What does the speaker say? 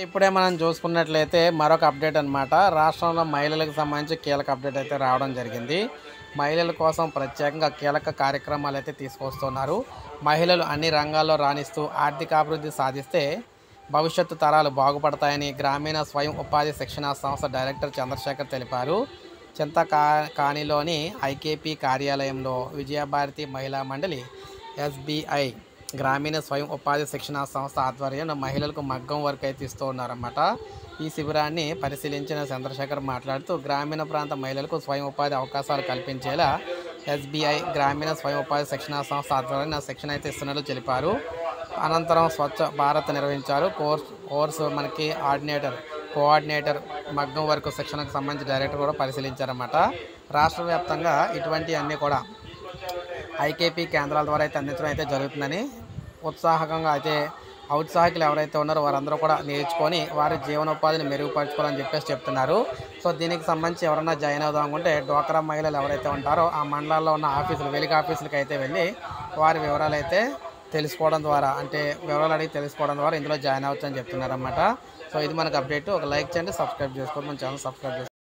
ఇప్పుడే మనం చూసుకున్నట్లయితే మరొక అప్డేట్ అనమాట. రాష్ట్రంలో మహిళలకు సంబంధించి కీలక అప్డేట్ అయితే రావడం జరిగింది. మహిళల కోసం ప్రత్యేకంగా కీలక కార్యక్రమాలు అయితే తీసుకొస్తున్నారు. మహిళలు అన్ని రంగాల్లో రాణిస్తూ ఆర్థికాభివృద్ధి సాధిస్తే భవిష్యత్తు తరాలు బాగుపడతాయని గ్రామీణ స్వయం ఉపాధి శిక్షణా సంస్థ డైరెక్టర్ చంద్రశేఖర్ తెలిపారు. చింతకానిలోని ఐకేపీ కార్యాలయంలో విజయభారతి మహిళా మండలి, ఎస్బీఐ గ్రామీణ స్వయం ఉపాధి శిక్షణా సంస్థ ఆధ్వర్యంలో మహిళలకు మగ్గం వర్క్ అయితే ఇస్తూ ఉన్నారన్నమాట. ఈ శిబిరాన్ని పరిశీలించిన చంద్రశేఖర్ మాట్లాడుతూ గ్రామీణ ప్రాంత మహిళలకు స్వయం ఉపాధి అవకాశాలు కల్పించేలా ఎస్బీఐ గ్రామీణ స్వయం ఉపాధి శిక్షణా సంస్థ ఆధ్వర్యంలో శిక్షణ అయితే ఇస్తున్నట్లు తెలిపారు. అనంతరం స్వచ్ఛ భారత్ నిర్వహించారు. కోర్సు మనకి కోఆర్డినేటర్ మగ్గం వర్క్ శిక్షణకు సంబంధించి డైరెక్టర్ కూడా పరిశీలించారన్నమాట. రాష్ట్ర వ్యాప్తంగా ఇటువంటి అన్నీ కూడా ఐకేపీ కేంద్రాల ద్వారా అయితే అందించడం అయితే జరుగుతుందని, ఉత్సాహకంగా అయితే ఔత్సాహికులు ఎవరైతే ఉన్నారో వారందరూ కూడా నేర్చుకొని వారి జీవనోపాధిని మెరుగుపరచుకోవాలని చెప్పేసి చెప్తున్నారు. సో దీనికి సంబంధించి ఎవరన్నా జాయిన్ అవుదాం అనుకుంటే డ్వాక్రా మహిళలు ఎవరైతే ఉంటారో ఆ మండలాల్లో ఉన్న వెలిక ఆఫీసులకు అయితే వెళ్ళి వారి వివరాలు అయితే తెలుసుకోవడం ద్వారా, అంటే వివరాలు అడిగి తెలుసుకోవడం ద్వారా ఇందులో జాయిన్ అవ్వచ్చని చెప్తున్నారన్నమాట. సో ఇది మనకు అప్డేట్. ఒక లైక్ చేయండి, సబ్స్క్రైబ్ చేసుకోండి, మన ఛానల్ సబ్స్క్రైబ్ చేసుకోండి.